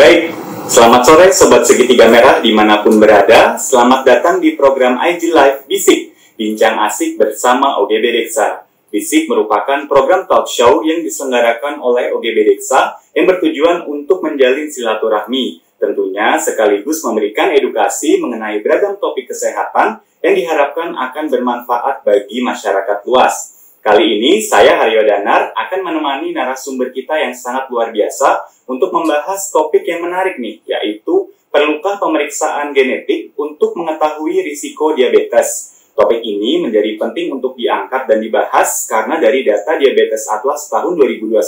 Baik, selamat sore Sobat Segitiga Merah dimanapun berada. Selamat datang di program IG Live Bisik, Bincang Asik bersama OGB Deksa. Bisik merupakan program talk show yang diselenggarakan oleh OGB Deksa yang bertujuan untuk menjalin silaturahmi, tentunya sekaligus memberikan edukasi mengenai beragam topik kesehatan yang diharapkan akan bermanfaat bagi masyarakat luas. Kali ini saya Haryo Danar akan menemani narasumber kita yang sangat luar biasa untuk membahas topik yang menarik nih, yaitu perlukah pemeriksaan genetik untuk mengetahui risiko diabetes. Topik ini menjadi penting untuk diangkat dan dibahas karena dari data Diabetes Atlas tahun 2021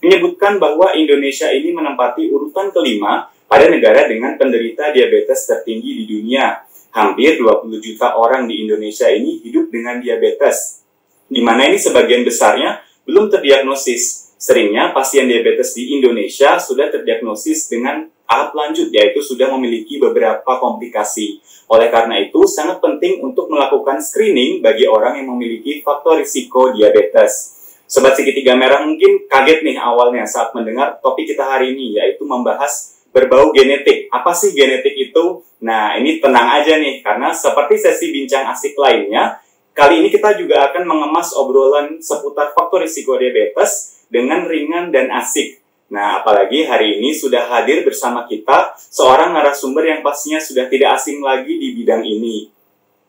menyebutkan bahwa Indonesia ini menempati urutan kelima pada negara dengan penderita diabetes tertinggi di dunia. Hampir 20 juta orang di Indonesia ini hidup dengan diabetes, di mana ini sebagian besarnya belum terdiagnosis. Seringnya pasien diabetes di Indonesia sudah terdiagnosis dengan tahap lanjut, yaitu sudah memiliki beberapa komplikasi. Oleh karena itu, sangat penting untuk melakukan screening bagi orang yang memiliki faktor risiko diabetes. Sobat Segitiga Merah mungkin kaget nih awalnya saat mendengar topik kita hari ini, yaitu membahas berbau genetik. Apa sih genetik itu? Nah, ini tenang aja nih, karena seperti sesi bincang asik lainnya, kali ini kita juga akan mengemas obrolan seputar faktor risiko diabetes dengan ringan dan asik. Nah, apalagi hari ini sudah hadir bersama kita seorang narasumber yang pastinya sudah tidak asing lagi di bidang ini.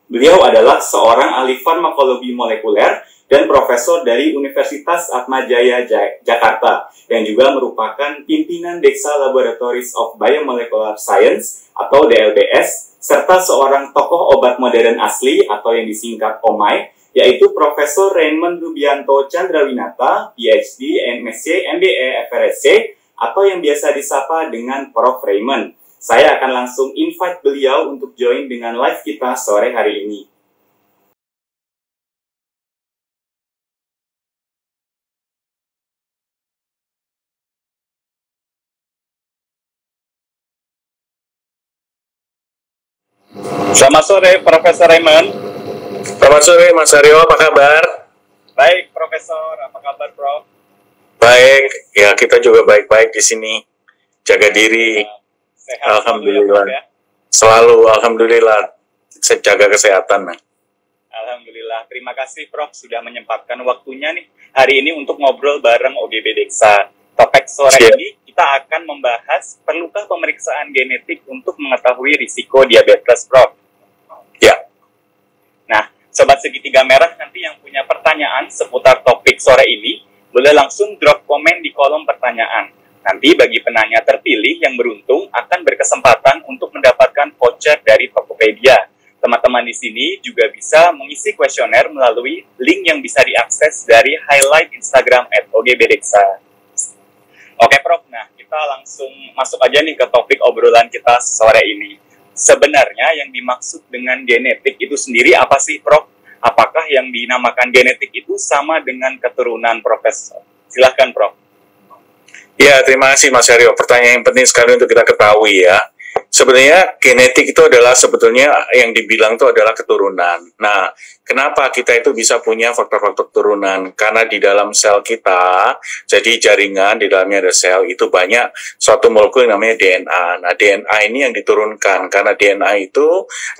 Beliau adalah seorang ahli farmakologi molekuler dan profesor dari Universitas Atmajaya Jakarta, yang juga merupakan pimpinan Deksa Laboratories of Biomolecular Science atau DLBS, serta seorang tokoh obat modern asli atau yang disingkat OMAI, yaitu Profesor Raymond Rubianto Chandrawinata, PhD, MSc, MBA, FRSC, atau yang biasa disapa dengan Prof. Raymond. Saya akan langsung invite beliau untuk join dengan live kita sore hari ini. Selamat sore, Profesor Raymond. Selamat sore, Mas Aryo. Apa kabar? Baik, Profesor. Apa kabar, Prof? Baik. Ya, kita juga baik-baik di sini. Jaga diri. Sehat. Alhamdulillah. Ya, selalu, alhamdulillah. Jaga kesehatan. Alhamdulillah. Terima kasih, Prof, sudah menyempatkan waktunya nih hari ini untuk ngobrol bareng OGB Deksa. Topik sore ini kita akan membahas perlukah pemeriksaan genetik untuk mengetahui risiko diabetes, Prof? Ya. Nah, Sobat Segitiga Merah nanti yang punya pertanyaan seputar topik sore ini, boleh langsung drop komen di kolom pertanyaan. Nanti bagi penanya terpilih yang beruntung akan berkesempatan untuk mendapatkan voucher dari Tokopedia. Teman-teman di sini juga bisa mengisi kuesioner melalui link yang bisa diakses dari highlight Instagram @OGBDeksa. Oke, Prof. Nah, kita langsung masuk aja nih ke topik obrolan kita sore ini. Sebenarnya yang dimaksud dengan genetik itu sendiri apa sih, Prof? Apakah yang dinamakan genetik itu sama dengan keturunan, Profesor? Silahkan, Prof. Ya, terima kasih Mas Aryo. Pertanyaan yang penting sekali untuk kita ketahui ya. Sebenarnya genetik itu adalah sebetulnya yang dibilang itu adalah keturunan. Nah, kenapa kita itu bisa punya faktor-faktor keturunan? Karena di dalam sel kita, jadi jaringan di dalamnya ada sel, itu banyak suatu molekul yang namanya DNA. Nah, DNA ini yang diturunkan, karena DNA itu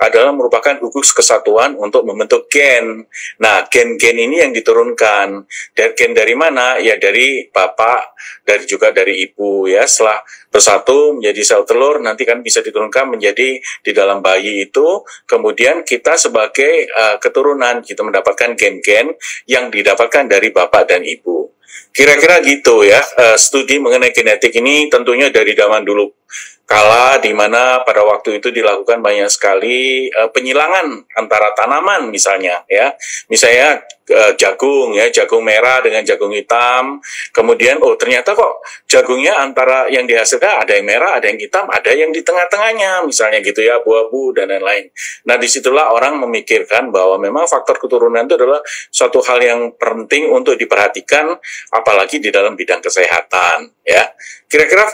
adalah merupakan gugus kesatuan untuk membentuk gen. Nah, gen-gen ini yang diturunkan. Dan gen dari mana? Ya dari bapak, juga dari ibu ya. Setelah bersatu menjadi sel telur, nanti kan bisa diturunkan menjadi di dalam bayi itu, kemudian kita sebagai keturunan kita mendapatkan gen-gen yang didapatkan dari bapak dan ibu. Kira-kira gitu ya. Studi mengenai genetik ini tentunya dari zaman dulu kala, di mana pada waktu itu dilakukan banyak sekali penyilangan antara tanaman misalnya jagung ya, jagung merah dengan jagung hitam. Kemudian ternyata kok jagungnya antara yang dihasilkan ada yang merah, ada yang hitam, ada yang di tengah-tengahnya misalnya gitu ya, abu-abu dan lain-lain. Nah, disitulah orang memikirkan bahwa memang faktor keturunan itu adalah suatu hal yang penting untuk diperhatikan, apalagi di dalam bidang kesehatan ya. Kira-kira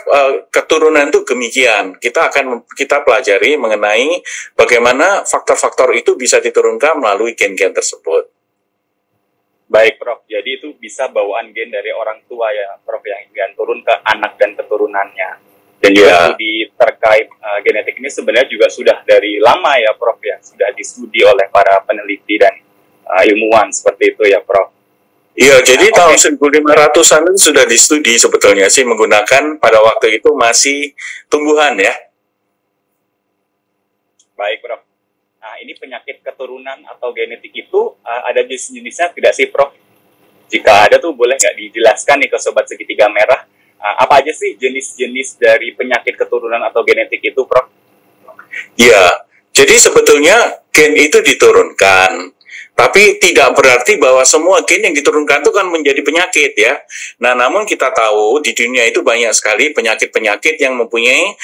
keturunan itu demikian. Kita pelajari mengenai bagaimana faktor-faktor itu bisa diturunkan melalui gen-gen tersebut. Baik, Prof. Jadi itu bisa bawaan gen dari orang tua ya, Prof, yang turun ke anak dan keturunannya. Dan juga Ya. studi terkait genetik ini sebenarnya juga sudah dari lama ya Prof ya, sudah distudi oleh para peneliti dan ilmuwan seperti itu ya Prof. Iya, jadi Nah, tahun oke. 1500-an itu sudah distudi sebetulnya sih, menggunakan pada waktu itu masih tumbuhan ya. Baik Prof. Nah ini penyakit keturunan atau genetik itu ada jenis-jenisnya tidak sih Prof? Jika ada tuh boleh nggak dijelaskan nih ke Sobat Segitiga Merah, apa aja sih jenis-jenis dari penyakit keturunan atau genetik itu Prof? Ya, jadi sebetulnya gen itu diturunkan, tapi tidak berarti bahwa semua gen yang diturunkan itu kan menjadi penyakit ya. Nah, namun kita tahu di dunia itu banyak sekali penyakit-penyakit yang mempunyai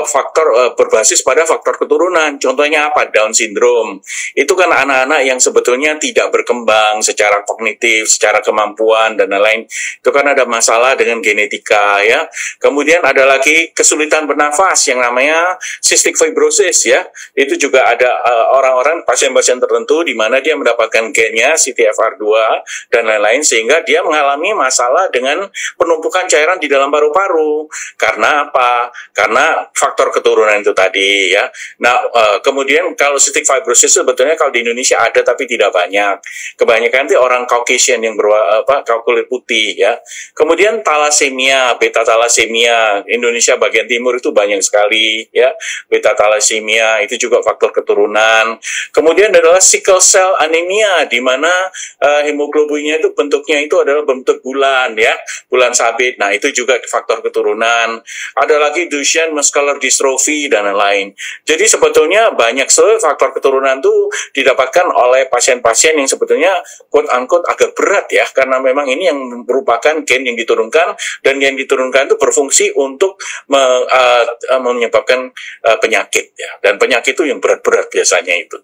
faktor berbasis pada faktor keturunan. Contohnya apa? Down syndrome. Itu kan anak-anak yang sebetulnya tidak berkembang secara kognitif, secara kemampuan dan lain-lain. Itu kan ada masalah dengan genetika ya. Kemudian ada lagi kesulitan bernafas yang namanya cystic fibrosis ya. Itu juga ada orang-orang pasien-pasien tertentu di mana dia mendapatkan gennya CTFR2 dan lain-lain sehingga dia mengalami masalah dengan penumpukan cairan di dalam paru-paru. Karena apa? Karena faktor keturunan itu tadi ya. Nah, kemudian kalau cystic fibrosis sebetulnya kalau di Indonesia ada tapi tidak banyak. Kebanyakan itu orang Caucasian yang kulit putih ya. Kemudian thalassemia, beta thalassemia, Indonesia bagian timur itu banyak sekali ya. Beta thalassemia itu juga faktor keturunan. Kemudian adalah sickle cell anemia di mana hemoglobinnya itu bentuknya itu adalah bentuk bulan ya, bulan sabit. Nah, itu juga faktor keturunan. Ada lagi Duchenne muscular dystrophy dan lain-lain. Jadi sebetulnya banyak sekali faktor keturunan itu didapatkan oleh pasien-pasien yang sebetulnya quote unquote agak berat ya, karena memang ini yang merupakan gen yang diturunkan dan yang diturunkan itu berfungsi untuk menyebabkan penyakit ya. Dan penyakit itu yang berat-berat biasanya itu.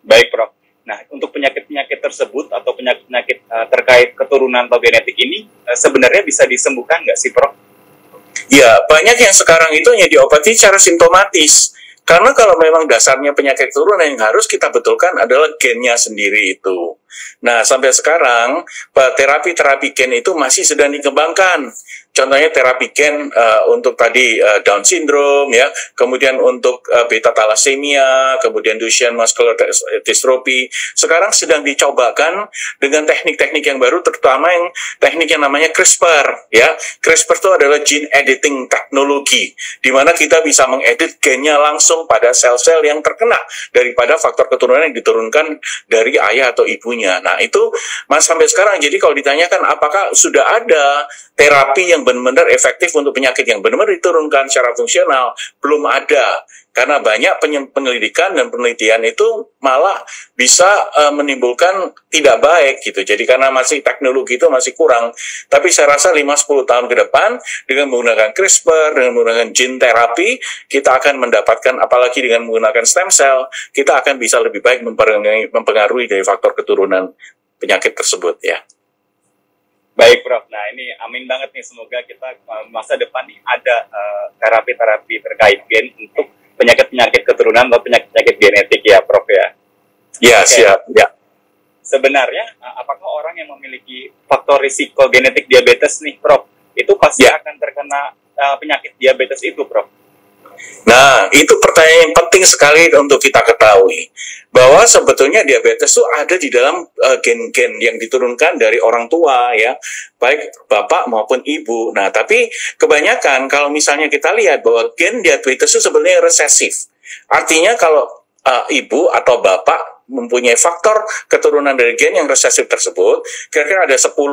Baik Prof. Nah untuk penyakit-penyakit tersebut atau penyakit-penyakit terkait keturunan atau genetik ini sebenarnya bisa disembuhkan nggak sih Prof? Ya, banyak yang sekarang itu hanya diobati secara simptomatis. Karena kalau memang dasarnya penyakit keturunan yang harus kita betulkan adalah gennya sendiri itu. Nah, sampai sekarang terapi-terapi gen itu masih sedang dikembangkan. Contohnya terapi gen untuk tadi Down syndrome ya, kemudian untuk beta thalassemia, kemudian Duchenne muscular dystrophy. Sekarang sedang dicobakan dengan teknik-teknik yang baru, terutama yang teknik yang namanya CRISPR ya. CRISPR itu adalah gene editing teknologi, di mana kita bisa mengedit gennya langsung pada sel-sel yang terkena daripada faktor keturunan yang diturunkan dari ayah atau ibunya. Nah, itu Mas sampai sekarang. Jadi kalau ditanyakan apakah sudah ada terapi yang benar-benar efektif untuk penyakit yang benar-benar diturunkan secara fungsional, belum ada. Karena banyak penyelidikan dan penelitian itu malah bisa menimbulkan tidak baik gitu. Jadi karena masih teknologi itu masih kurang. Tapi saya rasa 5-10 tahun ke depan dengan menggunakan CRISPR, dengan menggunakan gene terapi, kita akan mendapatkan, apalagi dengan menggunakan stem cell, kita akan bisa lebih baik mempengaruhi dari faktor keturunan penyakit tersebut ya. Baik Prof, nah ini amin banget nih, semoga kita masa depan nih ada terapi-terapi terkait gen untuk penyakit-penyakit keturunan atau penyakit-penyakit genetik ya Prof ya. Ya, Oke. siap. Ya. Sebenarnya apakah orang yang memiliki faktor risiko genetik diabetes nih Prof, itu pasti akan terkena penyakit diabetes itu Prof? Nah, itu pertanyaan yang penting sekali untuk kita ketahui. Bahwa sebetulnya diabetes itu ada di dalam gen-gen yang diturunkan dari orang tua ya, baik bapak maupun ibu. Nah, tapi kebanyakan kalau misalnya kita lihat bahwa gen diabetes itu sebenarnya resesif. Artinya kalau ibu atau bapak mempunyai faktor keturunan dari gen yang resesif tersebut, kira-kira ada 10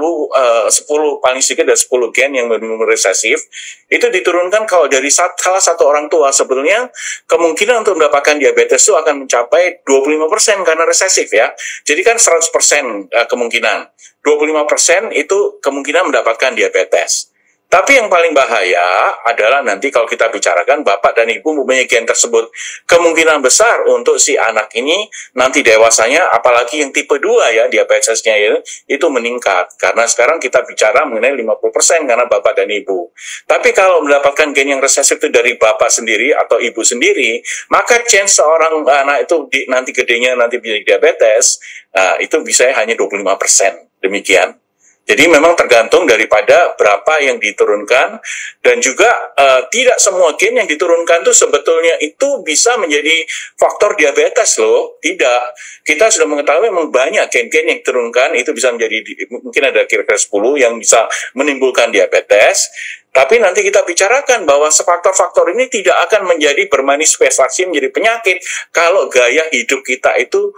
paling sedikit ada 10 gen yang benar-benar resesif, itu diturunkan kalau dari salah satu orang tua. Sebetulnya kemungkinan untuk mendapatkan diabetes itu akan mencapai 25% karena resesif ya. Jadi kan 100% kemungkinan. 25% itu kemungkinan mendapatkan diabetes. Tapi yang paling bahaya adalah nanti kalau kita bicarakan bapak dan ibu mempunyai gen tersebut, kemungkinan besar untuk si anak ini nanti dewasanya, apalagi yang tipe 2 ya, diabetesnya itu meningkat. Karena sekarang kita bicara mengenai 50% karena bapak dan ibu. Tapi kalau mendapatkan gen yang resesif itu dari bapak sendiri atau ibu sendiri, maka chance seorang anak itu nanti gedenya nanti bisa diabetes, itu bisa hanya 25%. Demikian. Jadi memang tergantung daripada berapa yang diturunkan, dan juga tidak semua gen yang diturunkan itu sebetulnya itu bisa menjadi faktor diabetes loh. Tidak. Kita sudah mengetahui memang banyak gen-gen yang diturunkan itu bisa menjadi, mungkin ada kira-kira 10 yang bisa menimbulkan diabetes. Tapi nanti kita bicarakan bahwa faktor-faktor ini tidak akan menjadi bermanifestasi menjadi penyakit kalau gaya hidup kita itu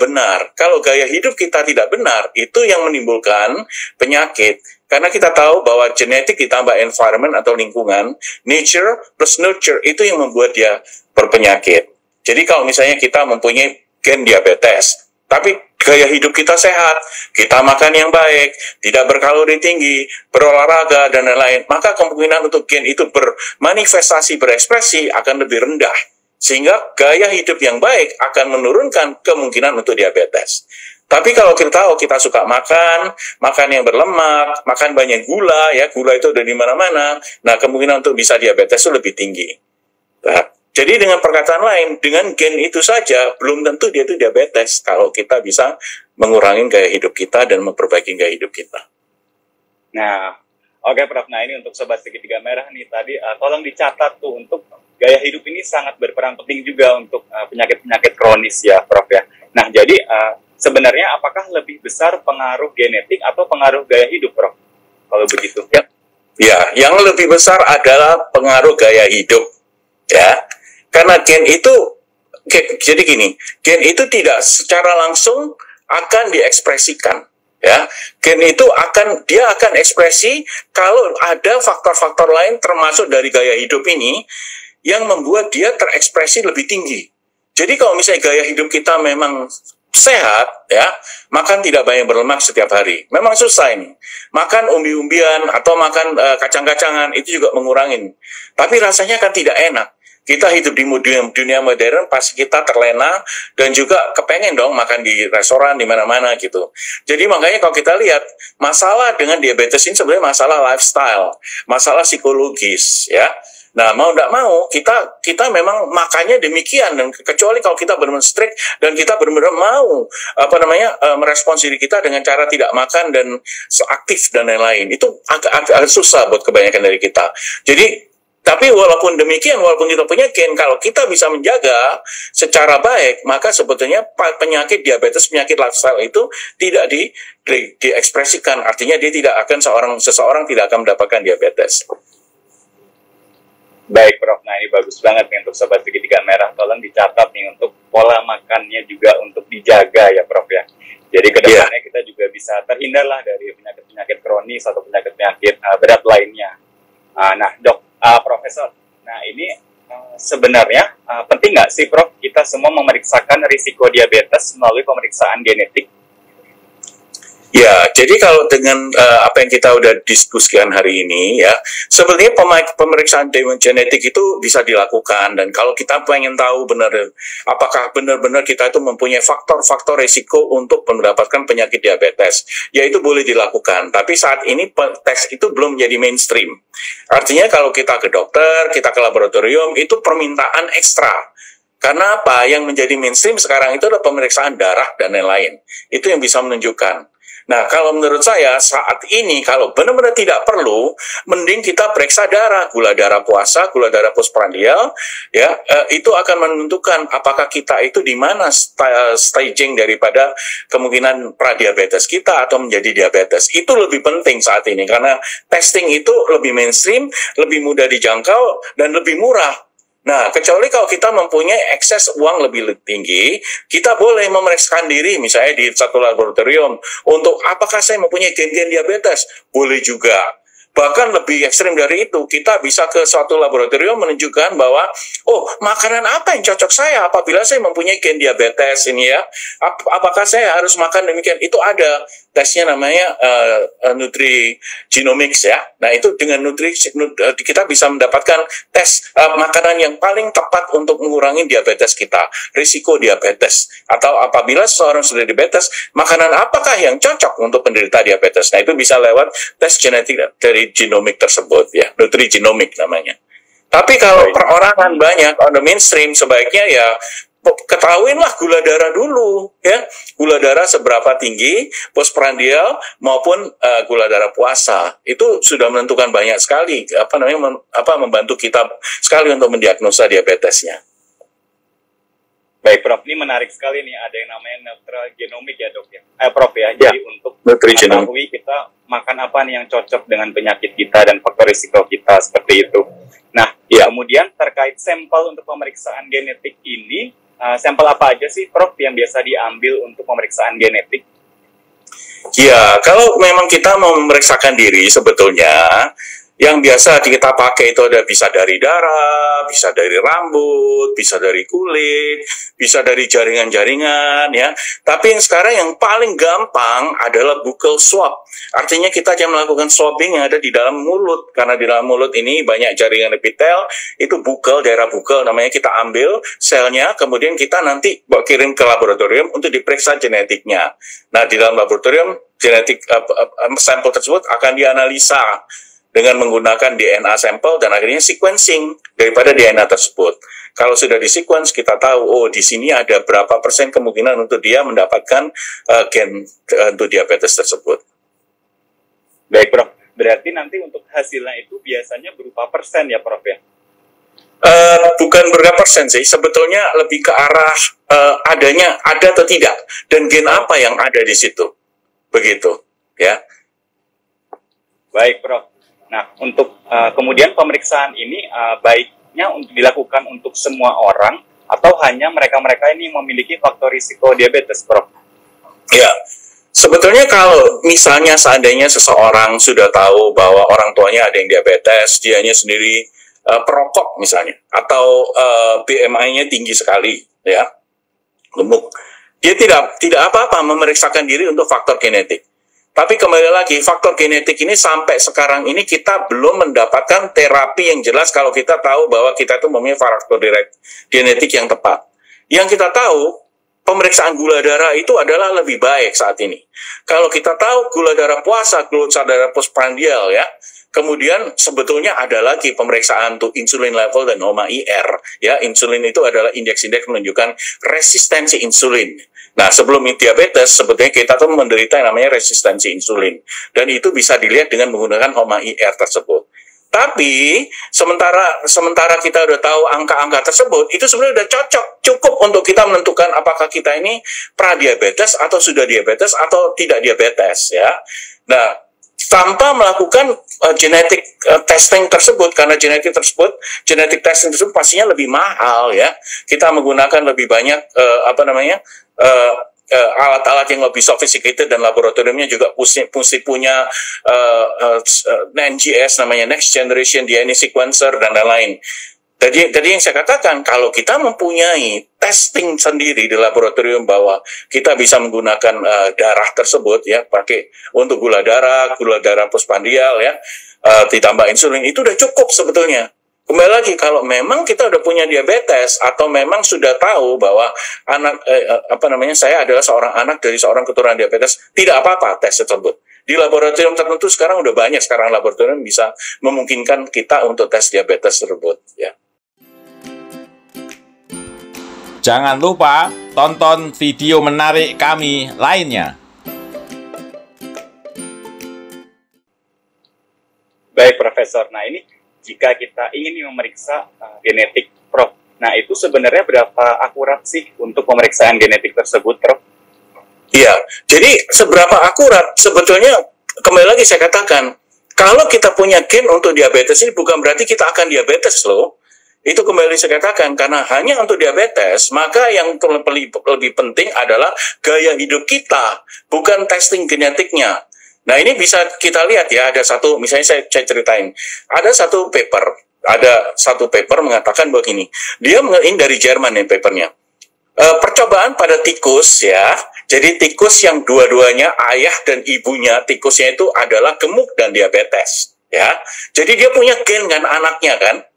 benar. Kalau gaya hidup kita tidak benar, itu yang menimbulkan penyakit. Karena kita tahu bahwa genetik ditambah environment atau lingkungan, nature plus nurture, itu yang membuat dia berpenyakit. Jadi kalau misalnya kita mempunyai gen diabetes, tapi gaya hidup kita sehat, kita makan yang baik, tidak berkalori tinggi, berolahraga, dan lain-lain, maka kemungkinan untuk gen itu bermanifestasi, berekspresi akan lebih rendah. Sehingga gaya hidup yang baik akan menurunkan kemungkinan untuk diabetes. Tapi kalau kita tahu kita suka makan yang berlemak, makan banyak gula, ya gula itu ada di mana-mana, nah kemungkinan untuk bisa diabetes itu lebih tinggi. Nah, jadi dengan perkataan lain, dengan gen itu saja, belum tentu dia itu diabetes kalau kita bisa mengurangi gaya hidup kita dan memperbaiki gaya hidup kita. Nah, oke Prof. Nah ini untuk Sobat Segitiga Merah nih tadi, tolong dicatat tuh untuk gaya hidup ini sangat berperan penting juga untuk penyakit-penyakit kronis ya Prof. ya. Nah jadi sebenarnya apakah lebih besar pengaruh genetik atau pengaruh gaya hidup Prof? Kalau begitu? Ya, yang lebih besar adalah pengaruh gaya hidup. Ya. Karena gen itu, jadi gini, gen itu tidak secara langsung akan diekspresikan, ya. Gen itu dia akan ekspresi kalau ada faktor-faktor lain termasuk dari gaya hidup ini yang membuat dia terekspresi lebih tinggi. Jadi kalau misalnya gaya hidup kita memang sehat, ya, makan tidak banyak berlemak setiap hari. Memang susah ini. Makan umbi-umbian atau makan kacang-kacangan itu juga mengurangin. Tapi rasanya kan tidak enak. Kita hidup di dunia modern, pasti kita terlena dan juga kepengen dong makan di restoran di mana-mana gitu. Jadi makanya kalau kita lihat masalah dengan diabetes ini sebenarnya masalah lifestyle, masalah psikologis, ya. Nah mau tidak mau kita memang makannya demikian, dan kecuali kalau kita benar-benar strict dan kita benar-benar mau merespons diri kita dengan cara tidak makan dan seaktif dan lain-lain, itu agak susah buat kebanyakan dari kita. Jadi tapi walaupun demikian, walaupun kita punya gen, kalau kita bisa menjaga secara baik, maka sebetulnya penyakit diabetes, penyakit lifestyle itu tidak diekspresikan. Artinya dia tidak akan seseorang tidak akan mendapatkan diabetes. Baik Prof, nah ini bagus banget nih untuk Sobat Segitiga Merah. Tolong dicatat nih untuk pola makannya juga untuk dijaga ya Prof ya. Jadi kedepannya kita juga bisa terhindar lah dari penyakit-penyakit kronis atau penyakit-penyakit berat lainnya. Nah Dok, Profesor, nah ini sebenarnya penting nggak sih Prof kita semua memeriksakan risiko diabetes melalui pemeriksaan genetik? Ya, jadi kalau dengan apa yang kita udah diskusikan hari ini, ya, sebenarnya pemeriksaan genetik itu bisa dilakukan, dan kalau kita pengen tahu apakah benar-benar kita itu mempunyai faktor-faktor risiko untuk mendapatkan penyakit diabetes, ya itu boleh dilakukan. Tapi saat ini tes itu belum menjadi mainstream. Artinya kalau kita ke dokter, kita ke laboratorium, itu permintaan ekstra. Karena apa? Yang menjadi mainstream sekarang itu adalah pemeriksaan darah dan lain-lain. Itu yang bisa menunjukkan. Nah, kalau menurut saya saat ini kalau benar-benar tidak perlu, mending kita periksa darah, gula darah puasa, gula darah postprandial, ya, itu akan menentukan apakah kita itu di mana staging daripada kemungkinan pradiabetes kita atau menjadi diabetes. Itu lebih penting saat ini karena testing itu lebih mainstream, lebih mudah dijangkau dan lebih murah. Nah, kecuali kalau kita mempunyai ekses uang lebih tinggi, kita boleh memeriksakan diri, misalnya di satu laboratorium, untuk apakah saya mempunyai gen-gen diabetes? Boleh juga. Bahkan lebih ekstrim dari itu, kita bisa ke suatu laboratorium menunjukkan bahwa, oh, makanan apa yang cocok saya apabila saya mempunyai gen diabetes ini ya? Apakah saya harus makan demikian? Itu ada tesnya namanya nutrigenomics ya. Nah itu dengan kita bisa mendapatkan tes makanan yang paling tepat untuk mengurangi diabetes kita, risiko diabetes. Atau apabila seseorang sudah diabetes, makanan apakah yang cocok untuk penderita diabetes? Nah itu bisa lewat tes genetik dari genomik tersebut ya, nutrigenomic namanya. Tapi kalau perorangan banyak on the mainstream, sebaiknya ya ketahuilah gula darah dulu, ya, gula darah seberapa tinggi, postprandial maupun gula darah puasa itu sudah menentukan banyak sekali, membantu kita sekali untuk mendiagnosa diabetesnya. Baik, Prof. Ini menarik sekali nih, ada yang namanya neutral genomik ya, Dok ya. Prof ya. Ya. Jadi untuk mengetahui kita makan apa nih yang cocok dengan penyakit kita dan faktor risiko kita seperti itu. Nah, ya. Kemudian terkait sampel untuk pemeriksaan genetik ini, sampel apa aja sih, Prof, yang biasa diambil untuk pemeriksaan genetik? Ya, kalau memang kita mau memeriksakan diri sebetulnya, yang biasa kita pakai itu bisa dari darah, bisa dari rambut, bisa dari kulit, bisa dari jaringan-jaringan, ya. Tapi yang sekarang yang paling gampang adalah buccal swab. Artinya kita akan melakukan swabbing yang ada di dalam mulut, karena di dalam mulut ini banyak jaringan epitel, itu buccal, daerah buccal namanya, kita ambil selnya, kemudian kita nanti kirim ke laboratorium untuk diperiksa genetiknya. Nah, di dalam laboratorium, genetik sampel tersebut akan dianalisa dengan menggunakan DNA sampel dan akhirnya sequencing daripada DNA tersebut. Kalau sudah di-sequence, kita tahu, oh di sini ada berapa persen kemungkinan untuk dia mendapatkan gen untuk diabetes tersebut. Baik, Prof. Berarti nanti untuk hasilnya itu biasanya berupa persen ya, Prof ya? Bukan berapa persen sih, sebetulnya lebih ke arah ada atau tidak, dan gen apa yang ada di situ. Begitu, ya. Baik, Prof. Nah, untuk kemudian pemeriksaan ini baiknya untuk dilakukan untuk semua orang atau hanya mereka-mereka ini memiliki faktor risiko diabetes, Prof? Ya, sebetulnya kalau misalnya seandainya seseorang sudah tahu bahwa orang tuanya ada yang diabetes, dianya sendiri perokok misalnya, atau BMI-nya tinggi sekali, ya, gemuk, dia tidak apa-apa memeriksakan diri untuk faktor genetik. Tapi kembali lagi, faktor genetik ini sampai sekarang ini kita belum mendapatkan terapi yang jelas kalau kita tahu bahwa kita itu mempunyai faktor genetik yang tepat. Yang kita tahu, pemeriksaan gula darah itu adalah lebih baik saat ini. Kalau kita tahu gula darah puasa, gula darah postprandial, ya, kemudian sebetulnya ada lagi pemeriksaan untuk insulin level dan HOMA-IR. Ya, insulin itu adalah indeks-indeks menunjukkan resistensi insulin. Nah, sebelum diabetes, sebetulnya kita tuh menderita yang namanya resistensi insulin. Dan itu bisa dilihat dengan menggunakan HOMA-IR tersebut. Tapi, sementara kita udah tahu angka-angka tersebut, itu sebenarnya udah cukup untuk kita menentukan apakah kita ini pradiabetes atau sudah diabetes atau tidak diabetes, ya. Nah, tanpa melakukan genetik testing tersebut, karena genetik testing tersebut pastinya lebih mahal, ya. Kita menggunakan lebih banyak alat-alat yang lebih sophisticated, dan laboratoriumnya juga punya NGS, namanya Next Generation DNA Sequencer, dan lain-lain. Jadi yang saya katakan, kalau kita mempunyai testing sendiri di laboratorium bahwa kita bisa menggunakan darah tersebut, ya, pakai untuk gula darah postprandial, ya, ditambah insulin, itu udah cukup sebetulnya. Kembali lagi, kalau memang kita udah punya diabetes atau memang sudah tahu bahwa saya adalah seorang anak dari seorang keturunan diabetes, tidak apa-apa tes tersebut. Di laboratorium tertentu sekarang udah banyak laboratorium bisa memungkinkan kita untuk tes diabetes tersebut, ya. Jangan lupa tonton video menarik kami lainnya. Baik, Profesor. Nah, ini jika kita ingin memeriksa genetik, Prof. Nah, itu sebenarnya berapa akurat sih untuk pemeriksaan genetik tersebut, Prof? Iya, jadi seberapa akurat sebetulnya, kembali lagi saya katakan, kalau kita punya gen untuk diabetes ini bukan berarti kita akan diabetes loh. Itu kembali saya katakan, karena hanya untuk diabetes, maka yang lebih penting adalah gaya hidup kita, bukan testing genetiknya. Nah, ini bisa kita lihat ya, ada satu, misalnya saya ceritain, ada satu paper mengatakan begini, ini dari Jerman nih papernya, percobaan pada tikus, ya, jadi tikus yang dua-duanya ayah dan ibunya tikusnya itu adalah gemuk dan diabetes, ya, jadi dia punya gen kan anaknya kan.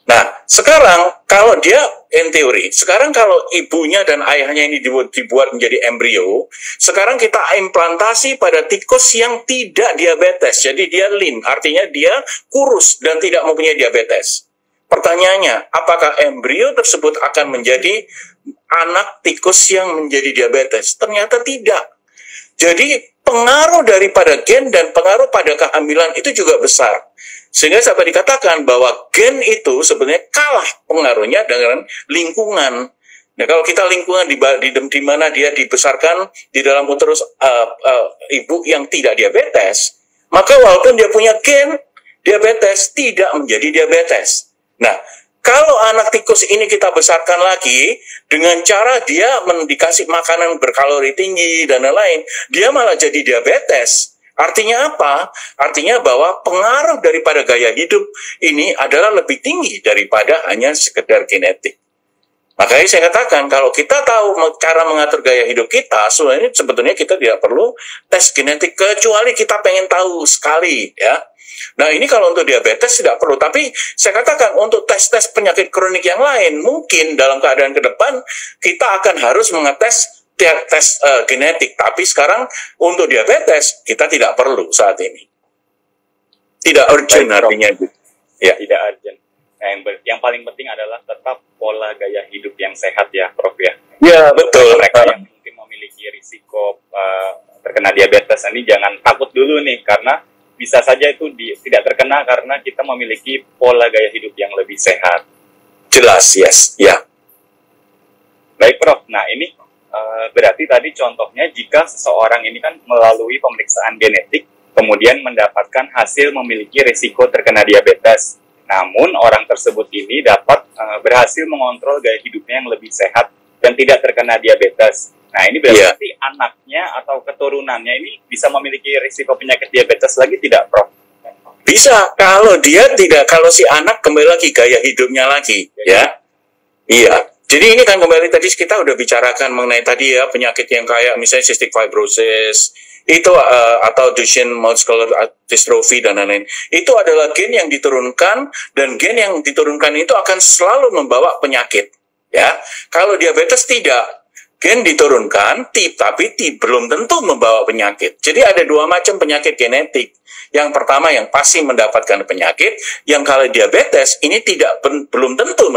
Nah, sekarang kalau dia, in teori, sekarang kalau ibunya dan ayahnya ini dibuat menjadi embrio, sekarang kita implantasi pada tikus yang tidak diabetes. Jadi dia lean, artinya dia kurus dan tidak mempunyai diabetes. pertanyaannya, apakah embrio tersebut akan menjadi anak tikus yang menjadi diabetes? Ternyata tidak. Jadi pengaruh daripada gen dan pengaruh pada kehamilan itu juga besar. Sehingga sampai dikatakan bahwa gen itu sebenarnya kalah pengaruhnya dengan lingkungan. Nah, kalau kita lingkungan di mana dia dibesarkan di dalam uterus ibu yang tidak diabetes, maka walaupun dia punya gen diabetes, tidak menjadi diabetes. Nah, kalau anak tikus ini kita besarkan lagi dengan cara dia dikasih makanan berkalori tinggi dan lain-lain, dia malah jadi diabetes. Artinya apa? Artinya bahwa pengaruh daripada gaya hidup ini adalah lebih tinggi daripada hanya sekedar genetik. Makanya saya katakan, kalau kita tahu cara mengatur gaya hidup kita, sebetulnya kita tidak perlu tes genetik, kecuali kita pengen tahu sekali, ya. Nah, ini kalau untuk diabetes tidak perlu, tapi saya katakan untuk tes-tes penyakit kronik yang lain, mungkin dalam keadaan ke depan, kita akan harus mengetes tes genetik, tapi sekarang untuk diabetes, kita tidak perlu saat ini. Tidak urgent artinya. Ya, tidak urgent. Nah, yang paling penting adalah tetap pola gaya hidup yang sehat ya, Prof ya. Ya, betul. Mereka yang mungkin memiliki risiko terkena diabetes ini jangan takut dulu nih, karena bisa saja itu tidak terkena karena kita memiliki pola gaya hidup yang lebih sehat. Jelas, yes, ya. Baik, Prof. Nah, ini berarti tadi contohnya jika seseorang ini kan melalui pemeriksaan genetik, kemudian mendapatkan hasil memiliki risiko terkena diabetes. Namun orang tersebut ini dapat berhasil mengontrol gaya hidupnya yang lebih sehat dan tidak terkena diabetes. Nah, ini berarti anaknya atau keturunannya ini bisa memiliki risiko penyakit diabetes lagi tidak, Prof? Bisa, kalau si anak kembali lagi gaya hidupnya lagi, ya. Iya. Jadi ini kan kembali tadi kita udah bicarakan mengenai tadi ya, penyakit yang kayak misalnya cystic fibrosis, itu atau Duchenne muscular dystrophy dan lain-lain. Itu adalah gen yang diturunkan, dan gen yang diturunkan itu akan selalu membawa penyakit. Ya, kalau diabetes tidak, gen diturunkan, tapi belum tentu membawa penyakit. Jadi ada dua macam penyakit genetik. Yang pertama yang pasti mendapatkan penyakit, yang kalau diabetes ini belum tentu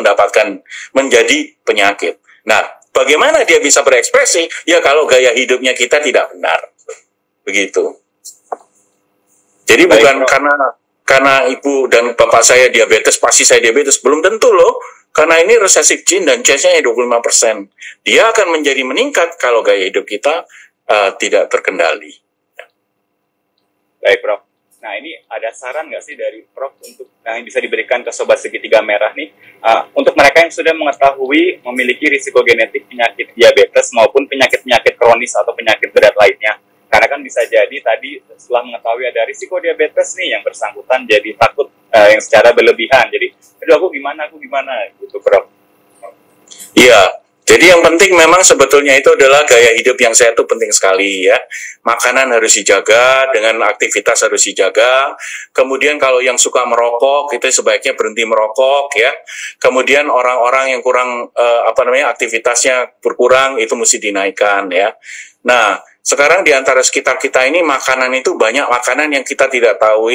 menjadi penyakit. Nah, bagaimana dia bisa berekspresi? Ya kalau gaya hidupnya kita tidak benar. Begitu. Jadi bukan karena ibu dan bapak saya diabetes, pasti saya diabetes. Belum tentu loh. Karena ini resesif gene dan chance-nya 25%. Dia akan menjadi meningkat kalau gaya hidup kita tidak terkendali. Baik, Prof. Nah, ini ada saran nggak sih dari Prof untuk yang bisa diberikan ke Sobat Segitiga Merah nih, untuk mereka yang sudah mengetahui memiliki risiko genetik penyakit diabetes maupun penyakit-penyakit kronis atau penyakit berat lainnya? Karena kan bisa jadi tadi setelah mengetahui ada risiko diabetes nih, yang bersangkutan jadi takut yang secara berlebihan. Jadi, aduh aku gimana gitu, Prof. Iya. Jadi yang penting memang sebetulnya itu adalah gaya hidup yang sehat itu penting sekali ya. Makanan harus dijaga, dengan aktivitas harus dijaga. Kemudian kalau yang suka merokok, itu sebaiknya berhenti merokok ya. Kemudian orang-orang yang kurang aktivitasnya berkurang, itu mesti dinaikkan ya. Nah, sekarang di antara sekitar kita ini makanan itu banyak makanan yang kita tidak tahu,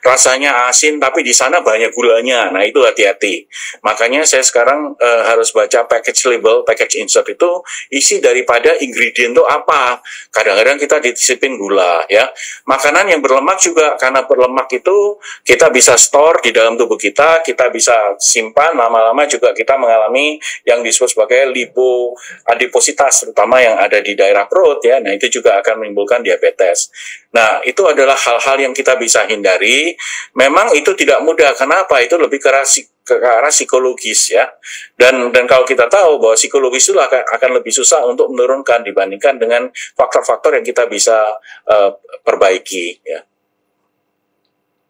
rasanya asin tapi di sana banyak gulanya. Nah, itu hati-hati. Makanya saya sekarang harus baca package label, package insert itu isi daripada ingredient itu apa. Kadang-kadang kita disipin gula ya. Makanan yang berlemak juga, karena berlemak itu kita bisa store di dalam tubuh kita bisa simpan lama-lama, juga kita mengalami yang disebut sebagai lipoadipositas, terutama yang ada di daerah perut ya. Nah, itu juga akan menimbulkan diabetes. Nah, itu adalah hal-hal yang kita bisa hindari. Memang itu tidak mudah. Kenapa? Itu lebih ke arah psikologis ya. Dan kalau kita tahu bahwa psikologis itu akan lebih susah untuk menurunkan dibandingkan dengan faktor-faktor yang kita bisa perbaiki ya.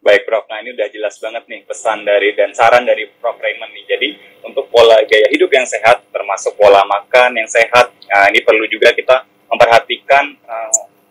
Baik, Prof. Nah, ini udah jelas banget nih pesan dan saran dari Prof Raymond nih. Jadi, untuk pola gaya hidup yang sehat, termasuk pola makan yang sehat, ini perlu juga kita memperhatikan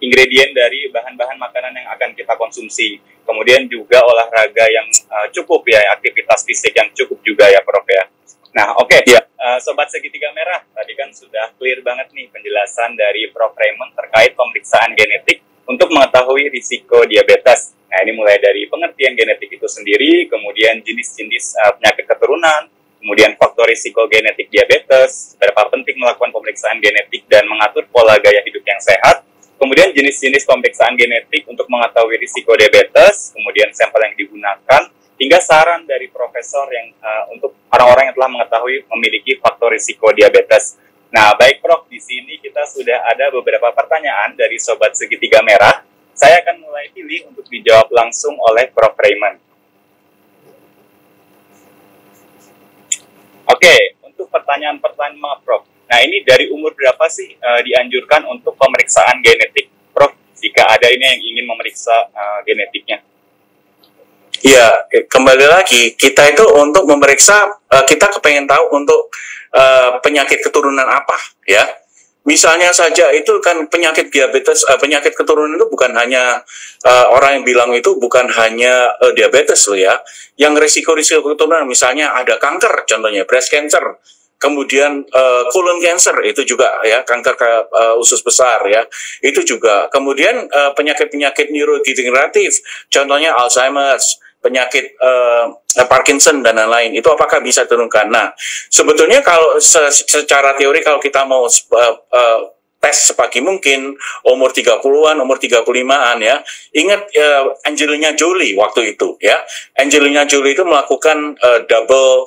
ingredient dari bahan-bahan makanan yang akan kita konsumsi. Kemudian juga olahraga yang cukup ya, aktivitas fisik yang cukup juga ya, Prof ya. Nah, oke. Ya. Sobat Segitiga Merah, tadi kan sudah clear banget nih penjelasan dari Prof Raymond terkait pemeriksaan genetik untuk mengetahui risiko diabetes. Nah, ini mulai dari pengertian genetik itu sendiri, kemudian jenis-jenis penyakit keturunan, kemudian faktor risiko genetik diabetes, seberapa penting melakukan pemeriksaan genetik dan mengatur pola gaya hidup yang sehat, kemudian jenis-jenis pemeriksaan genetik untuk mengetahui risiko diabetes, kemudian sampel yang digunakan, hingga saran dari profesor yang untuk orang-orang yang telah mengetahui memiliki faktor risiko diabetes. Nah, baik Prof, di sini kita sudah ada beberapa pertanyaan dari Sobat Segitiga Merah. Saya akan mulai pilih untuk dijawab langsung oleh Prof. Raymond. Oke, untuk pertanyaan pertama Prof. Nah, ini dari umur berapa sih dianjurkan untuk pemeriksaan genetik, Prof? Jika ada ini yang ingin memeriksa genetiknya. Ya, kembali lagi, kita itu untuk memeriksa, kita kepengen tahu untuk penyakit keturunan apa, ya. Misalnya saja itu kan penyakit diabetes, penyakit keturunan itu bukan hanya, orang yang bilang itu bukan hanya diabetes loh ya. Yang risiko-risiko keturunan, misalnya ada kanker, contohnya breast cancer, kemudian colon cancer itu juga ya, kanker usus besar ya, itu juga. Kemudian penyakit-penyakit neurodegeneratif, contohnya Alzheimer's, penyakit Parkinson dan lain-lain, itu apakah bisa diturunkan? Nah, sebetulnya kalau secara teori kalau kita mau tes sepagi mungkin umur 30-an, umur 35-an ya. Ingat Angelina Jolie waktu itu ya. Angelina Jolie itu melakukan double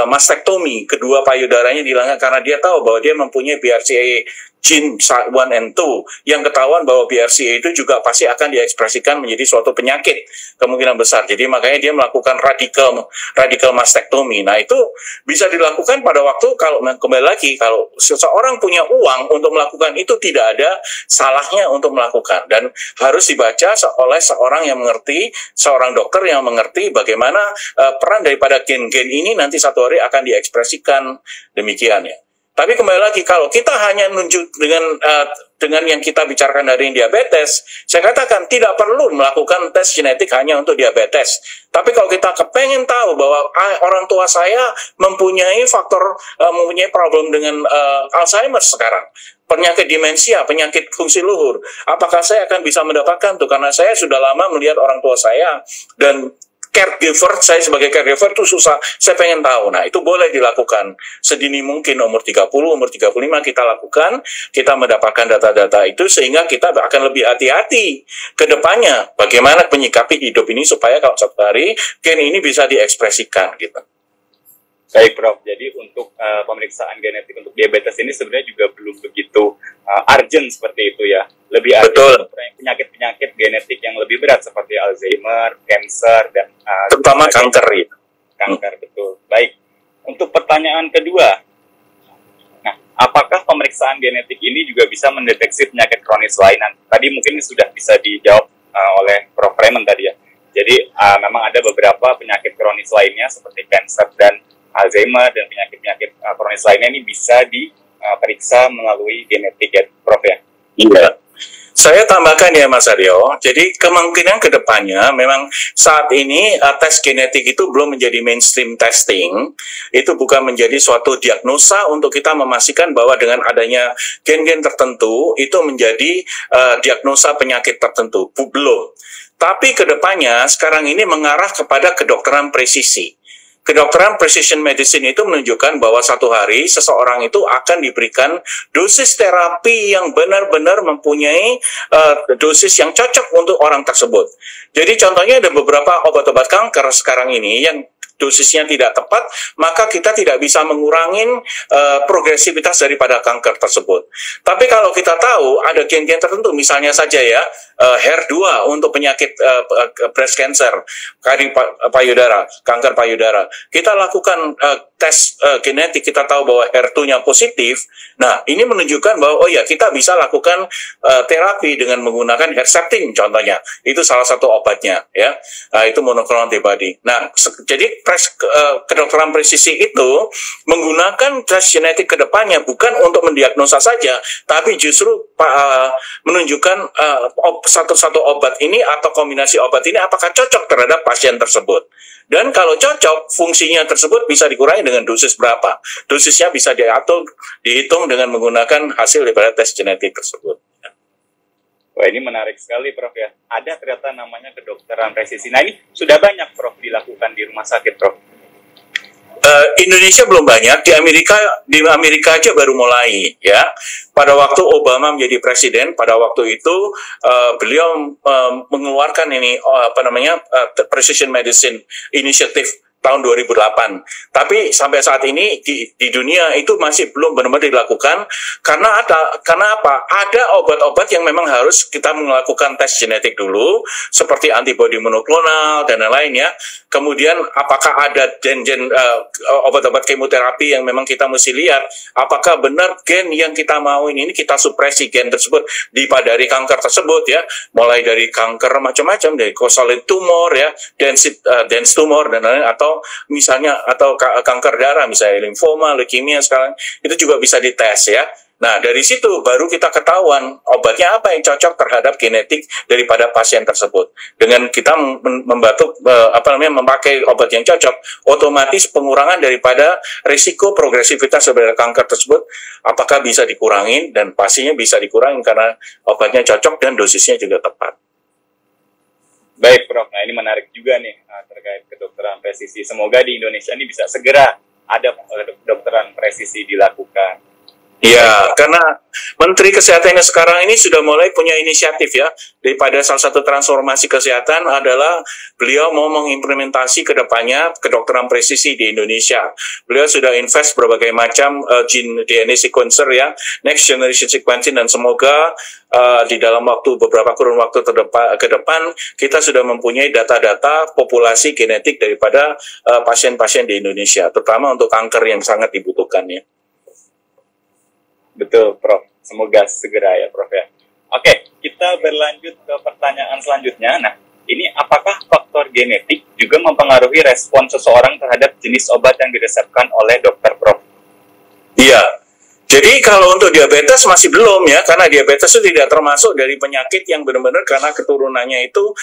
mastektomi, kedua payudaranya dihilangkan karena dia tahu bahwa dia mempunyai BRCA gene 1 and 2 yang ketahuan bahwa BRCA itu juga pasti akan diekspresikan menjadi suatu penyakit kemungkinan besar. Jadi makanya dia melakukan radical mastektomi. Nah, itu bisa dilakukan pada waktu kalau kembali lagi kalau seseorang punya uang untuk melakukan itu, tidak ada salahnya untuk melakukan dan harus dibaca oleh seorang yang mengerti, seorang dokter yang mengerti bagaimana peran daripada gen-gen ini nanti satu hari akan diekspresikan demikian ya. Tapi kembali lagi, kalau kita hanya nunjuk dengan yang kita bicarakan dari diabetes, saya katakan tidak perlu melakukan tes genetik hanya untuk diabetes. Tapi kalau kita kepengen tahu bahwa orang tua saya mempunyai mempunyai problem dengan Alzheimer sekarang, penyakit demensia, penyakit fungsi luhur, apakah saya akan bisa mendapatkan itu? Karena saya sudah lama melihat orang tua saya dan caregiver, saya sebagai caregiver itu susah, saya pengen tahu. Nah, itu boleh dilakukan sedini mungkin, umur 30, umur 35 kita lakukan, kita mendapatkan data-data itu sehingga kita akan lebih hati-hati ke depannya bagaimana menyikapi hidup ini supaya kalau suatu hari gen ini bisa diekspresikan gitu. Baik Prof, jadi untuk pemeriksaan genetik untuk diabetes ini sebenarnya juga belum begitu urgent seperti itu ya. Lebih urgent untuk penyakit-penyakit genetik yang lebih berat seperti Alzheimer, cancer, dan terutama kanker ya. Kanker, betul. Baik, untuk pertanyaan kedua, nah, apakah pemeriksaan genetik ini juga bisa mendeteksi penyakit kronis lain? Tadi mungkin sudah bisa dijawab oleh Prof. Raymond tadi ya. Jadi memang ada beberapa penyakit kronis lainnya seperti cancer dan Alzheimer dan penyakit-penyakit kronis lainnya ini bisa diperiksa melalui genetik ya, Prof ya? Iya. Saya tambahkan ya Mas Aryo, jadi kemungkinan ke depannya memang saat ini tes genetik itu belum menjadi mainstream testing, itu bukan menjadi suatu diagnosa untuk kita memastikan bahwa dengan adanya gen-gen tertentu itu menjadi diagnosa penyakit tertentu, belum. Tapi ke depannya sekarang ini mengarah kepada kedokteran presisi. Kedokteran precision medicine itu menunjukkan bahwa satu hari seseorang itu akan diberikan dosis terapi yang benar-benar mempunyai dosis yang cocok untuk orang tersebut. Jadi contohnya ada beberapa obat-obat kanker sekarang ini yang dosisnya tidak tepat, maka kita tidak bisa mengurangi progresivitas daripada kanker tersebut. Tapi kalau kita tahu ada gen-gen tertentu, misalnya saja ya, HER2 untuk penyakit breast cancer, payudara, kanker payudara, kita lakukan tes genetik, kita tahu bahwa HER2-nya positif. Nah, ini menunjukkan bahwa oh ya, kita bisa lakukan terapi dengan menggunakan Herceptin contohnya. Itu salah satu obatnya ya. Itu monoklonal antibody. Nah, jadi kedokteran presisi itu menggunakan tes genetik ke depannya bukan untuk mendiagnosa saja, tapi justru menunjukkan satu obat ini atau kombinasi obat ini apakah cocok terhadap pasien tersebut. Dan kalau cocok, fungsinya tersebut bisa dikurangi dengan dosis berapa. Dosisnya bisa dihitung dengan menggunakan hasil daripada tes genetik tersebut. Wah, ini menarik sekali, Prof ya. Ada ternyata namanya kedokteran presisi. Nah, ini sudah banyak, Prof, dilakukan di rumah sakit, Prof. Indonesia belum banyak, di Amerika aja baru mulai ya. Pada waktu Obama menjadi presiden, pada waktu itu beliau mengeluarkan ini Precision Medicine Initiative tahun 2008. Tapi sampai saat ini di dunia itu masih belum benar-benar dilakukan karena apa? Ada obat-obat yang memang harus kita melakukan tes genetik dulu, seperti antibodi monoklonal dan lain-lain ya. Kemudian apakah ada obat-obat kemoterapi yang memang kita mesti lihat apakah benar gen yang kita mau ini kita supresi gen tersebut dari kanker tersebut ya, mulai dari kanker macam-macam, dari solid tumor ya, dense tumor dan lain-lain, atau kanker darah misalnya limfoma, leukemia sekarang itu juga bisa dites ya. Nah, dari situ baru kita ketahuan obatnya apa yang cocok terhadap genetik daripada pasien tersebut. Dengan kita memakai obat yang cocok, otomatis pengurangan daripada risiko progresivitas daripada kanker tersebut apakah bisa dikurangin, dan pastinya bisa dikurangin karena obatnya cocok dan dosisnya juga tepat. Baik, Prof. Nah, ini menarik juga nih terkait kedokteran presisi. Semoga di Indonesia ini bisa segera ada kedokteran presisi dilakukan. Ya, karena Menteri Kesehatannya sekarang ini sudah mulai punya inisiatif ya, daripada salah satu transformasi kesehatan adalah beliau mau mengimplementasi ke depannya kedokteran presisi di Indonesia. Beliau sudah invest berbagai macam gene DNA sequencer ya, next generation sequencing, dan semoga di dalam beberapa kurun waktu ke depan kita sudah mempunyai data-data populasi genetik daripada pasien-pasien di Indonesia, terutama untuk kanker yang sangat dibutuhkannya. Betul, Prof. Semoga segera ya, Prof ya. Oke, kita berlanjut ke pertanyaan selanjutnya. Nah, ini apakah faktor genetik juga mempengaruhi respon seseorang terhadap jenis obat yang diresepkan oleh dokter, Prof? Iya. Jadi kalau untuk diabetes masih belum ya, karena diabetes itu tidak termasuk dari penyakit yang benar-benar karena keturunannya itu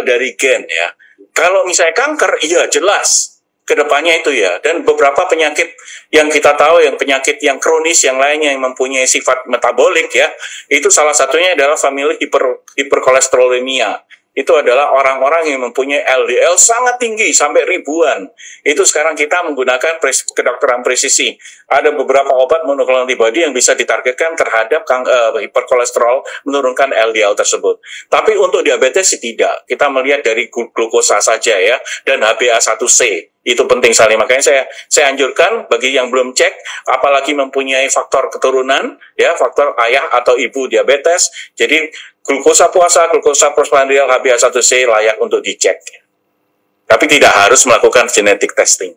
dari gen ya. Kalau misalnya kanker, iya jelas kedepannya itu ya, dan beberapa penyakit yang kita tahu, yang penyakit yang kronis yang lainnya yang mempunyai sifat metabolik ya, itu salah satunya adalah famili hiperkolesterolemia. Itu adalah orang-orang yang mempunyai LDL sangat tinggi sampai ribuan. Itu sekarang kita menggunakan kedokteran presisi. Ada beberapa obat monoklonal antibody yang bisa ditargetkan terhadap hiperkolesterol, menurunkan LDL tersebut. Tapi untuk diabetes tidak. Kita melihat dari glukosa saja ya, dan HbA1c. Itu penting sekali. Makanya saya anjurkan bagi yang belum cek, apalagi mempunyai faktor keturunan, ya, faktor ayah atau ibu diabetes. Jadi glukosa puasa, glukosa postprandial, HbA1c layak untuk dicek. Tapi tidak harus melakukan genetic testing.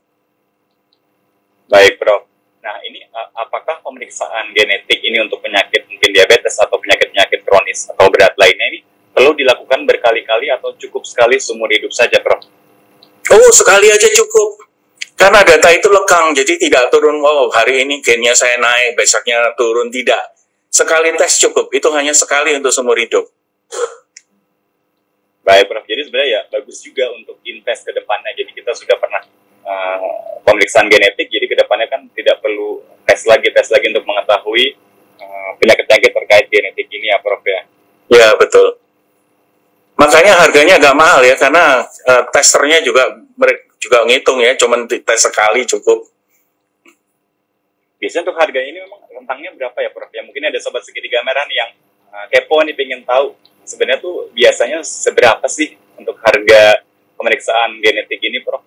Baik, Prof. Nah, ini apakah pemeriksaan genetik ini untuk penyakit mungkin diabetes atau penyakit-penyakit kronis atau berat lainnya ini perlu dilakukan berkali-kali atau cukup sekali seumur hidup saja, Prof? Oh, sekali aja cukup. Karena data itu lekang, jadi tidak turun, hari ini gennya saya naik, besoknya turun, tidak. Sekali tes cukup, itu hanya sekali untuk seumur hidup. Baik, Prof. Jadi sebenarnya ya bagus juga untuk invest ke depannya. Jadi kita sudah pernah pemeriksaan genetik, jadi ke depannya kan tidak perlu tes lagi untuk mengetahui penyakit-penyakit terkait genetik ini ya, Prof ya. Ya, betul. Makanya harganya agak mahal ya, karena testernya juga ngitung ya, cuman tes sekali cukup. Biasanya untuk harganya ini memang rentangnya berapa ya, Prof? Ya mungkin ada sobat segitiga merah nih yang kepo nih, pengen tahu sebenarnya tuh biasanya seberapa sih untuk harga pemeriksaan genetik ini, Prof?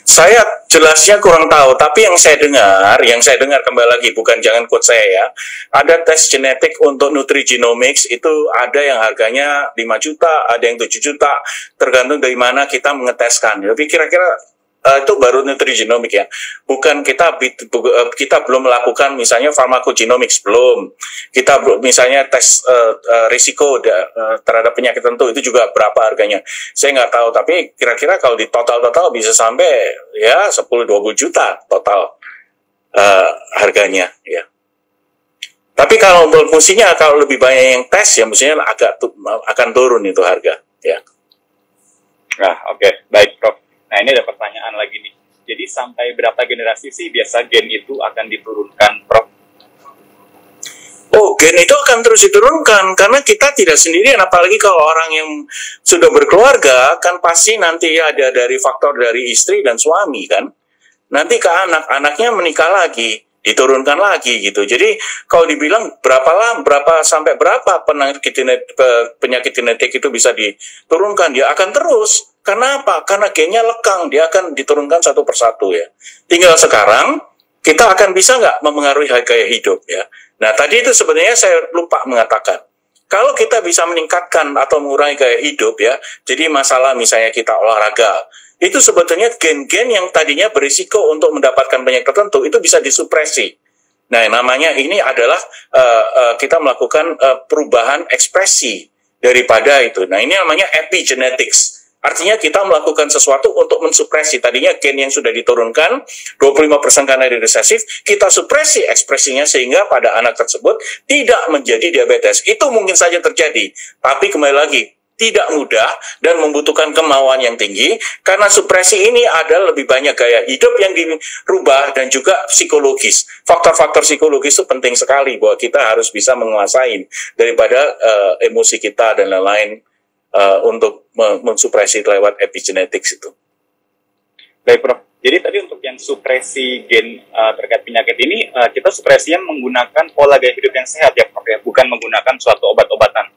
Saya jelasnya kurang tahu, tapi yang saya dengar kembali lagi, bukan jangan quote saya ya, ada tes genetik untuk nutrigenomics, itu ada yang harganya 5 juta, ada yang 7 juta, tergantung dari mana kita mengeteskan. Tapi kira-kira itu baru nutrigenomics ya, bukan kita belum melakukan misalnya farmakogenomics, belum. Kita misalnya tes risiko terhadap penyakit tertentu, itu juga berapa harganya saya nggak tahu, tapi kira-kira kalau di total bisa sampai ya 10-20 juta total harganya ya. Tapi kalau fungsinya kalau lebih banyak yang tes ya mestinya akan turun itu harga ya. Nah, oke. Baik, Prof. Nah, ini ada pertanyaan lagi nih. Jadi sampai berapa generasi sih biasa gen itu akan diturunkan, Prof? Oh, gen itu akan terus diturunkan karena kita tidak sendirian, apalagi kalau orang yang sudah berkeluarga kan pasti nanti ada dari faktor dari istri dan suami kan. Nanti ke anak-anaknya menikah lagi, diturunkan lagi gitu. Jadi kalau dibilang berapa sampai berapa penyakit genetik itu bisa diturunkan, dia akan terus. Karena apa? Karena gennya lekang, dia akan diturunkan satu persatu ya. Tinggal sekarang kita akan bisa nggak memengaruhi gaya hidup ya. Nah, tadi itu sebenarnya saya lupa mengatakan. Kalau kita bisa meningkatkan atau mengurangi gaya hidup ya, jadi masalah misalnya kita olahraga, itu sebetulnya gen-gen yang tadinya berisiko untuk mendapatkan penyakit tertentu, itu bisa disupresi. Nah, namanya ini adalah kita melakukan perubahan ekspresi daripada itu. Nah, ini namanya epigenetics. Artinya kita melakukan sesuatu untuk mensupresi. Tadinya gen yang sudah diturunkan, 25% karena dia resesif, kita supresi ekspresinya sehingga pada anak tersebut tidak menjadi diabetes. Itu mungkin saja terjadi. Tapi kembali lagi, tidak mudah dan membutuhkan kemauan yang tinggi, karena supresi ini ada lebih banyak gaya hidup yang dirubah dan juga psikologis. Faktor-faktor psikologis itu penting sekali bahwa kita harus bisa menguasai daripada emosi kita dan lain-lain. Untuk mensupresi lewat epigenetics itu. Baik, Prof. Jadi tadi untuk yang supresi gen terkait penyakit ini, kita supresinya menggunakan pola gaya hidup yang sehat ya, Prof, ya? Bukan menggunakan suatu obat-obatan.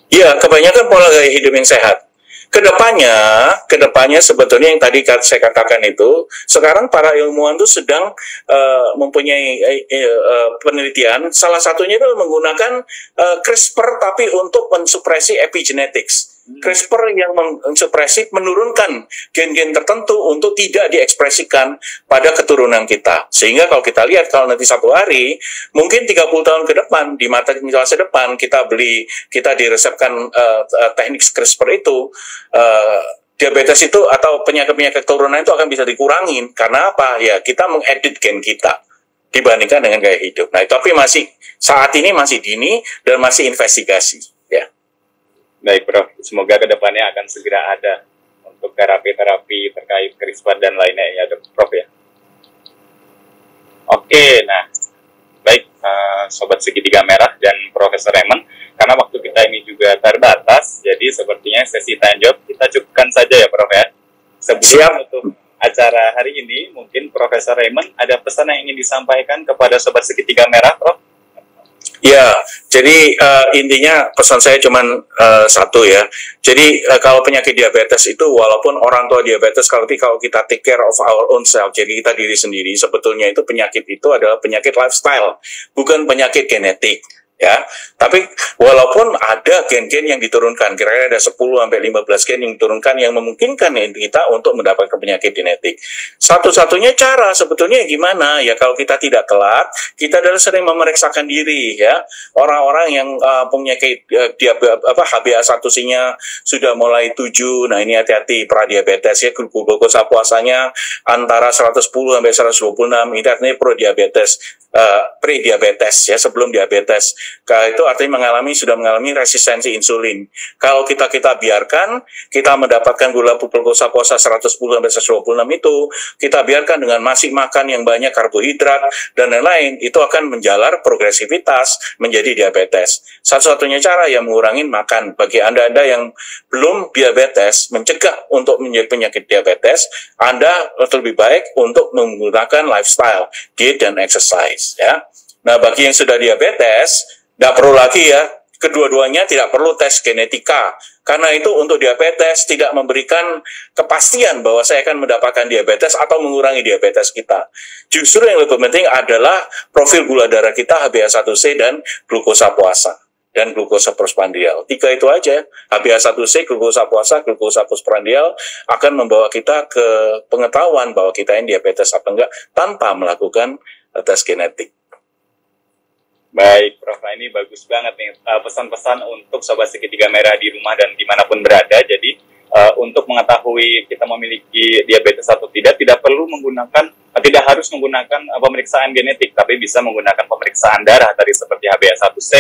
Iya, kebanyakan pola gaya hidup yang sehat. Kedepannya sebetulnya yang tadi saya katakan itu, sekarang para ilmuwan itu sedang mempunyai penelitian, salah satunya itu menggunakan CRISPR tapi untuk mensupresi epigenetics. CRISPR yang mensupresi menurunkan gen-gen tertentu untuk tidak diekspresikan pada keturunan kita. Sehingga kalau kita lihat, kalau nanti satu hari, mungkin 30 tahun ke depan, di masa depan, kita diresepkan teknik CRISPR itu, diabetes itu atau penyakit-penyakit keturunan itu akan bisa dikurangin. Karena apa? Ya, kita mengedit gen kita dibandingkan dengan gaya hidup. Nah, tapi saat ini masih dini dan masih investigasi. Ya. Baik, Prof. Semoga kedepannya akan segera ada untuk terapi-terapi terkait CRISPR dan lainnya ya, Prof, ya. Oke, nah, baik, Sobat Segitiga Merah dan Profesor Raymond, karena waktu kita ini juga terbatas, jadi sepertinya sesi tanya jawab kita cukupkan saja ya, Prof, ya. Sebelum untuk acara hari ini, mungkin Profesor Raymond ada pesan yang ingin disampaikan kepada Sobat Segitiga Merah, Prof? Ya, jadi intinya pesan saya cuma satu ya. Jadi kalau penyakit diabetes itu walaupun orang tua diabetes, kalau kita take care of our own self, jadi kita diri sendiri, sebetulnya itu penyakit itu adalah penyakit lifestyle, bukan penyakit genetik. Ya, tapi walaupun ada gen-gen yang diturunkan, kira-kira ada 10-15 gen yang diturunkan yang memungkinkan kita untuk mendapatkan penyakit genetik. Satu-satunya cara sebetulnya gimana? Ya kalau kita tidak telat, kita adalah sering memeriksakan diri ya. Orang-orang yang punya HbA1c-nya sudah mulai 7, nah ini hati-hati pradiabetes ya, glukosa puasanya antara 110 sampai 126, ini artinya pre-diabetes ya, sebelum diabetes. Itu artinya sudah mengalami resistensi insulin. Kalau kita biarkan, kita mendapatkan glukosa puasa 110 sampai 126 itu, kita biarkan dengan masih makan yang banyak karbohidrat dan lain-lain, itu akan menjalar progresivitas menjadi diabetes. Satu-satunya cara yang mengurangi makan. Bagi Anda yang belum diabetes, mencegah untuk menjadi penyakit diabetes, Anda lebih baik untuk menggunakan lifestyle, diet dan exercise ya. Nah, bagi yang sudah diabetes, tidak perlu lagi ya, kedua-duanya tidak perlu tes genetika. Karena itu untuk diabetes tidak memberikan kepastian bahwa saya akan mendapatkan diabetes atau mengurangi diabetes kita. Justru yang lebih penting adalah profil gula darah kita, HbA1c dan glukosa puasa. Dan glukosa postprandial. 3 itu aja, HbA1c, glukosa puasa, glukosa postprandial akan membawa kita ke pengetahuan bahwa kita ini diabetes atau enggak tanpa melakukan tes genetik. Baik, Prof. Ini bagus banget nih pesan-pesan untuk Sobat Segitiga Merah di rumah dan dimanapun berada. Jadi untuk mengetahui kita memiliki diabetes atau tidak harus menggunakan pemeriksaan genetik, tapi bisa menggunakan pemeriksaan darah tadi seperti HbA1c,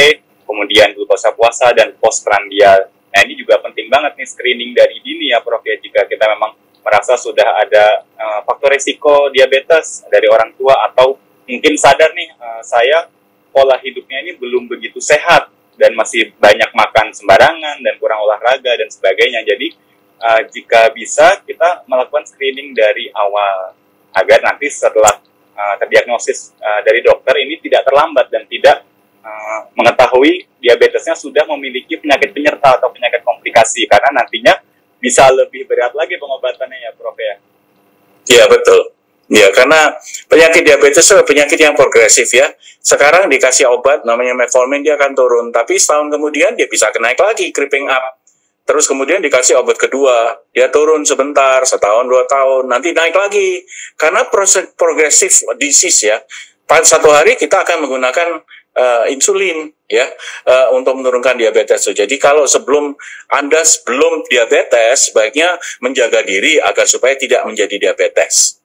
kemudian glukosa puasa dan postprandial. Nah, ini juga penting banget nih screening dari dini ya, Prof, ya, jika kita memang merasa sudah ada faktor resiko diabetes dari orang tua atau mungkin sadar nih saya pola hidupnya ini belum begitu sehat dan masih banyak makan sembarangan dan kurang olahraga dan sebagainya. Jadi jika bisa kita melakukan screening dari awal agar nanti setelah terdiagnosis dari dokter ini tidak terlambat dan tidak mengetahui diabetesnya sudah memiliki penyakit penyerta atau penyakit komplikasi, karena nantinya bisa lebih berat lagi pengobatannya ya Prof ya. Iya betul. Ya, karena penyakit diabetes itu penyakit yang progresif ya. Sekarang dikasih obat namanya metformin, dia akan turun. Tapi setahun kemudian dia bisa naik lagi, creeping up. Terus kemudian dikasih obat kedua, dia turun sebentar, setahun, 2 tahun, nanti naik lagi. Karena proses progresif disease ya. Pada satu hari kita akan menggunakan insulin ya untuk menurunkan diabetes. Jadi kalau sebelum diabetes, sebaiknya menjaga diri agar supaya tidak menjadi diabetes.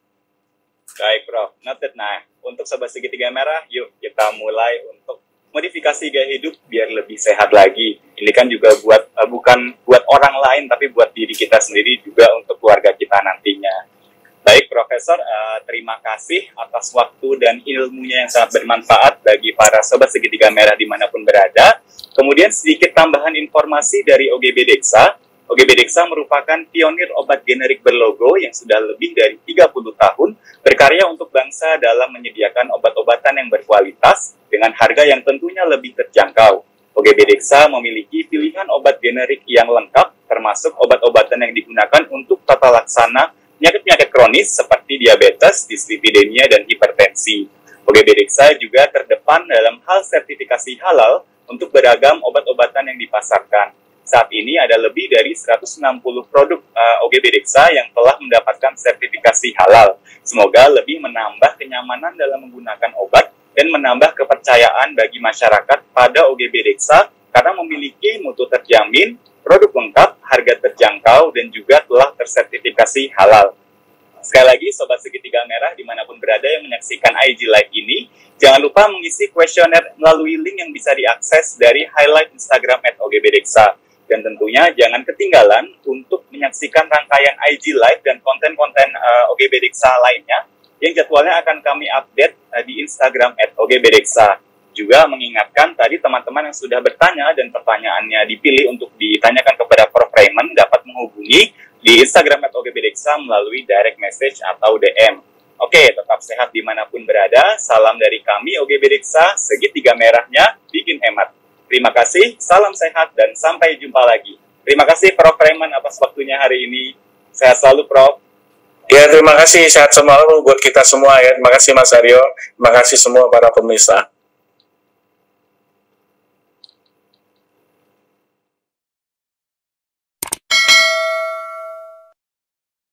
Baik Prof, noted. Nah, untuk Sobat Segitiga Merah, yuk kita mulai untuk modifikasi gaya hidup biar lebih sehat lagi. Ini kan juga bukan buat orang lain, tapi buat diri kita sendiri juga untuk keluarga kita nantinya. Baik Profesor, terima kasih atas waktu dan ilmunya yang sangat bermanfaat bagi para Sobat Segitiga Merah dimanapun berada. Kemudian sedikit tambahan informasi dari OGB Dexa. OGB Dexa merupakan pionir obat generik berlogo yang sudah lebih dari 30 tahun berkarya untuk bangsa dalam menyediakan obat-obatan yang berkualitas dengan harga yang tentunya lebih terjangkau. OGB Dexa memiliki pilihan obat generik yang lengkap, termasuk obat-obatan yang digunakan untuk tata laksana penyakit-penyakit kronis seperti diabetes, dislipidemia, dan hipertensi. OGB Dexa juga terdepan dalam hal sertifikasi halal untuk beragam obat-obatan yang dipasarkan. Saat ini ada lebih dari 160 produk OGB Dexa yang telah mendapatkan sertifikasi halal. Semoga lebih menambah kenyamanan dalam menggunakan obat dan menambah kepercayaan bagi masyarakat pada OGB Dexa karena memiliki mutu terjamin, produk lengkap, harga terjangkau, dan juga telah tersertifikasi halal. Sekali lagi, Sobat Segitiga Merah dimanapun berada yang menyaksikan IG Live ini, jangan lupa mengisi kuesioner melalui link yang bisa diakses dari highlight Instagram @OGBDexa. Dan tentunya jangan ketinggalan untuk menyaksikan rangkaian IG Live dan konten-konten OGB Dexa lainnya yang jadwalnya akan kami update di Instagram @OGBDexa. Juga mengingatkan tadi teman-teman yang sudah bertanya dan pertanyaannya dipilih untuk ditanyakan kepada Prof. Raymond dapat menghubungi di Instagram @OGBDexa melalui direct message atau DM. Oke, tetap sehat dimanapun berada. Salam dari kami OGB Dexa, segitiga merahnya bikin hemat. Terima kasih, salam sehat, dan sampai jumpa lagi. Terima kasih Prof. Raymond atas waktunya hari ini. Sehat selalu, Prof. Ya, terima kasih. Sehat selalu buat kita semua ya. Terima kasih Mas Aryo. Terima kasih semua para pemirsa.